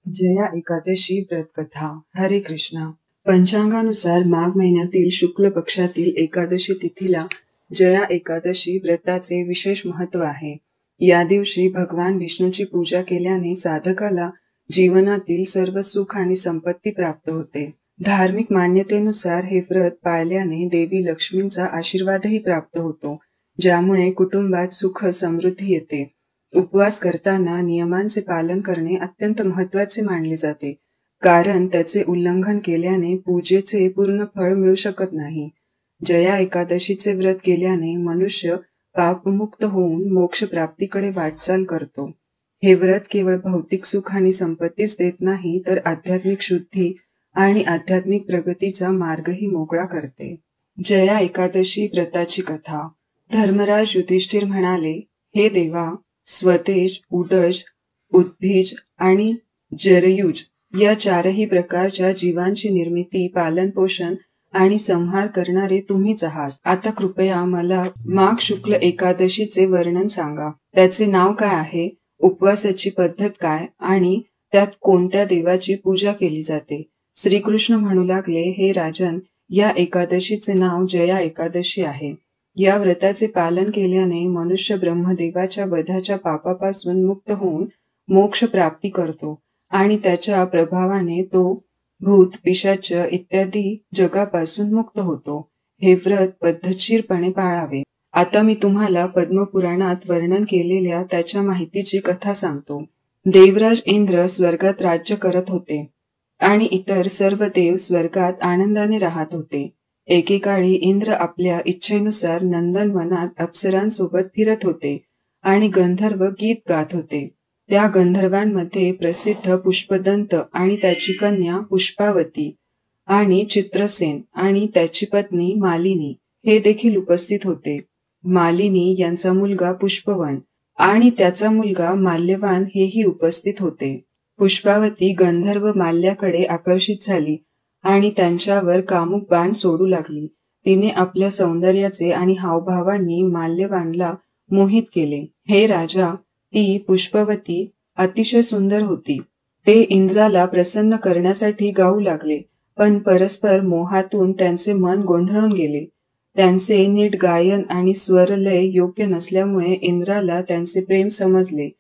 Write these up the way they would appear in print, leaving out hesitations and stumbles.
जया एकादशी व्रत कथा. हरे कृष्णा. पंचांगानुसार माघ महिन्यातील शुक्ल पक्षातील एकादशी तिथीला जया एकादशी व्रताचे विशेष महत्व आहे. या दिवशी भगवान विष्णूची पूजा केल्याने साधकाला जीवनातील सर्व सुख आणि संपत्ती प्राप्त होते. धार्मिक मान्यतेनुसार हे व्रत पाळल्याने देवी लक्ष्मींचा आशीर्वादही प्राप्त होतो, ज्यामुळे कुटुंबात सुख समृद्धी येते. उपवास करताना नियमांचे पालन करणे अत्यंत महत्त्वाचे मानले जाते, कारण त्याचे उल्लंघन केल्याने पूजेचे पूर्ण फळ मिळू शकत नाही. जया एकादशीचे व्रत केल्याने मनुष्य पापमुक्त होऊन मोक्ष प्राप्तीकडे वाटचाल करतो. हे व्रत केवळ भौतिक सुख आणि संपत्तीच देत नाही, तर आध्यात्मिक शुद्धी आणि आध्यात्मिक प्रगतीचा मार्गही मोकळा करते. जया एकादशी व्रताची कथा. धर्मराज युधिष्ठिर म्हणाले, हे देवा, स्वतेज, उडज, उद्भिज आणि जरयुज या चारही प्रकारच्या जीवांची निर्मिती, पालनपोषण आणि संहार करणारे तुम्हीच आहात. आता कृपया मला माघ शुक्ल एकादशीचे वर्णन सांगा. त्याचे नाव काय आहे, उपवासाची पद्धत काय आणि त्यात कोणत्या देवाची पूजा केली जाते. श्रीकृष्ण म्हणू लागले, हे राजन, या एकादशीचे नाव जया एकादशी आहे. या व्रताचे पालन केल्याने मनुष्य ब्रह्मदेवाच्या वधाच्या पापापासून मुक्त होऊन मोक्ष प्राप्ती करतो आणि त्याच्या प्रभावाने तो भूत, पिशाच इत्यादी जगापासून मुक्त होतो. हे व्रत पद्धतशीरपणे पाळावे. आता मी तुम्हाला पद्मपुराणात वर्णन केलेल्या त्याच्या माहितीची कथा सांगतो. देवराज इंद्र स्वर्गात राज्य करत होते आणि इतर सर्व देव स्वर्गात आनंदाने राहत होते. एकेकाळी इंद्र आपल्या इच्छेनुसार नंदनवनात अप्सरांसोबत फिरत होते आणि गंधर्व गीत गात होते. त्या गंधर्वांमध्ये प्रसिद्ध पुष्पदंत आणि त्याची कन्या पुष्पावती आणि चित्रसेन आणि त्याची पत्नी मालिनी हे देखील उपस्थित होते. मालिनी यांचा मुलगा पुष्पवन आणि त्याचा मुलगा माल्यवान हेही उपस्थित होते. पुष्पावती गंधर्व माल्याकडे आकर्षित झाली आणि त्यांच्यावर कामुक बाण सोडू लागली. तिने आपल्या सौंदर्याचे आणि हावभावांनी माल्यवानला मोहित केले. हे राजा, ती पुष्पवती अतिशय सुंदर होती. ते इंद्राला प्रसन्न करण्यासाठी गाऊ लागले, पण परस्पर मोहातून त्यांचे मन गोंधळून गेले. त्यांचे नीट गायन आणि स्वरलय योग्य नसल्यामुळे इंद्राला त्यांचे प्रेम समजले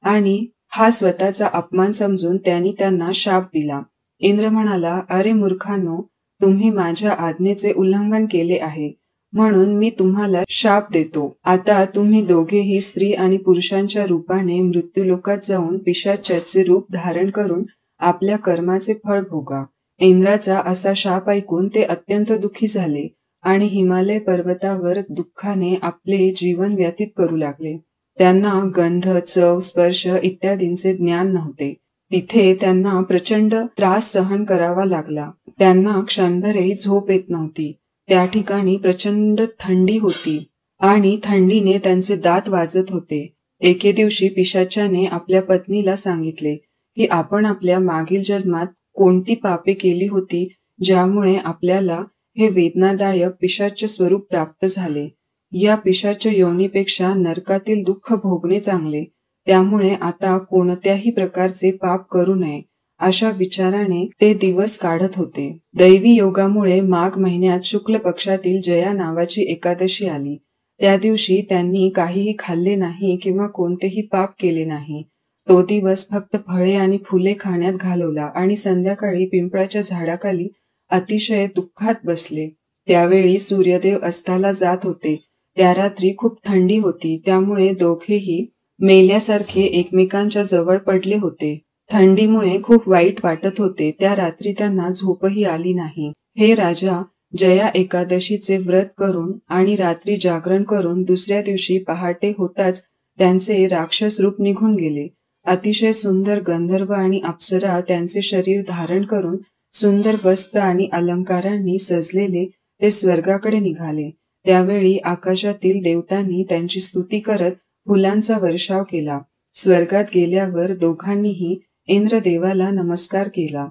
आणि हा स्वतःचा अपमान समजून त्यांनी त्यांना शाप दिला. इंद्र म्हणाला, अरे मूर्खांनो, तुम्ही माझ्या आज्ञेचे उल्लंघन केले आहे, म्हणून मी तुम्हाला शाप देतो. आता तुम्ही दोघेही स्त्री आणि पुरुषांच्या रूपाने मृत्यूलोकात जाऊन पिशाचाचे रूप धारण करून आपल्या कर्माचे फळ भोगा. इंद्राचा असा शाप ऐकून ते अत्यंत दुःखी झाले आणि हिमालय पर्वतावर दुःखाने आपले जीवन व्यतीत करू लागले. त्यांना गंध, चव, स्पर्श इत्यादींचे ज्ञान नव्हते. तिथे त्यांना प्रचंड त्रास सहन करावा लागला. त्यांना क्षणभरही झोप येत नव्हती. त्या ठिकाणी प्रचंड थंडी होती आणि थंडीने त्यांचे दात वाजत होते. एके दिवशी पिशाचाने आपल्या पत्नीला सांगितले की आपण आपल्या मागील जन्मात कोणती पापे केली होती, ज्यामुळे आपल्याला हे वेदनादायक पिशाच स्वरूप प्राप्त झाले. या पिशाच योनीपेक्षा नरकातील दुःख भोगणे चांगले. त्यामुळे आता कोणत्याही प्रकारचे पाप करू नये, अशा विचाराने ते दिवस काढत होते. दैवी योगामुळे माघ महिन्यात शुक्ल पक्षातील जया नावाची एकादशी आली. त्या दिवशी त्यांनी काहीही खाल्ले नाही किंवा कोणतेही पाप केले नाही. तो दिवस फक्त फळे आणि फुले खाण्यात घालवला आणि संध्याकाळी पिंपळाच्या झाडाखाली अतिशय दुःखात बसले. त्यावेळी सूर्यदेव अस्ताला जात होते. त्या रात्री खूप थंडी होती, त्यामुळे दोघेही मेल्यासारखे एकमेकांच्या जवळ पडले होते. थंडीमुळे खूप वाईट वाटत होते. त्या रात्री त्यांना झोपही आली नाही. हे राजा, जया एकादशीचे व्रत करून आणि रात्री जागरण करून दुसऱ्या दिवशी पहाटे होताच त्यांचे राक्षस रूप निघून गेले. अतिशय सुंदर गंधर्व आणि अप्सरा त्यांचे शरीर धारण करून सुंदर वस्त्र आणि अलंकारांनी सजलेले ते स्वर्गाकडे निघाले. त्यावेळी आकाशातील देवतांनी त्यांची स्तुती करत फुलांचा वर्षाव केला. स्वर्गात गेल्यावर दोघांनीही इंद्रदेवाला नमस्कार केला.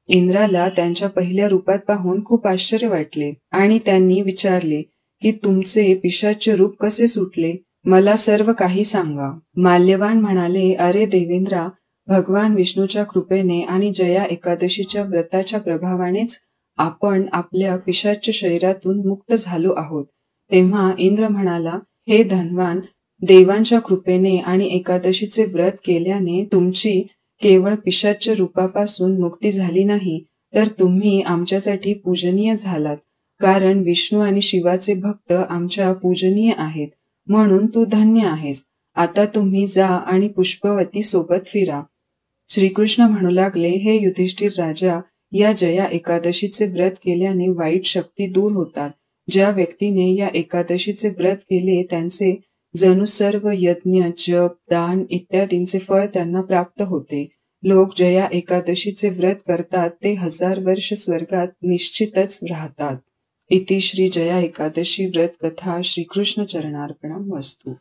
इंद्राला त्यांच्या पहिल्या रूपात पाहून खूप आश्चर्य वाटले आणि त्यांनी विचारले की तुमचे पिशाच्य रूप कसे सुटले, मला सर्व काही सांगा. माल्यवान म्हणाले, अरे देवेंद्रा, भगवान विष्णूच्या कृपेने आणि जया एकादशीच्या व्रताच्या प्रभावानेच आपण आपल्या पिशाच्य शरीरातून मुक्त झालो आहोत. तेव्हा इंद्र म्हणाला, हे धनवान, देवांच्या कृपेने आणि एकादशीचे व्रत केल्याने तुमची केवळ पिशाच्य रूपापासून मुक्ती झाली नाही, तर तुम्ही आमच्यासाठी पूजनीय झालात. कारण विष्णू आणि शिवाचे भक्त आमच्या पूजनीय आहेत, म्हणून तू धन्य आहेस. आता तुम्ही जा आणि पुष्पवती सोबत फिरा. श्रीकृष्ण म्हणू लागले, हे युधिष्ठिर राजा, या जया एकादशीचे व्रत केल्याने वाईट शक्ती दूर होतात. ज्या व्यक्तीने या एकादशीचे व्रत केले त्यांचे जणू सर्व यज्ञ, जप, दान इत्यादींचे फळ त्यांना प्राप्त होते. लोक जया एकादशीचे व्रत करतात ते 1000 वर्ष स्वर्गात निश्चितच राहतात. इति श्री जया एकादशी व्रत कथा. श्रीकृष्ण चरणार्पणमस्तु.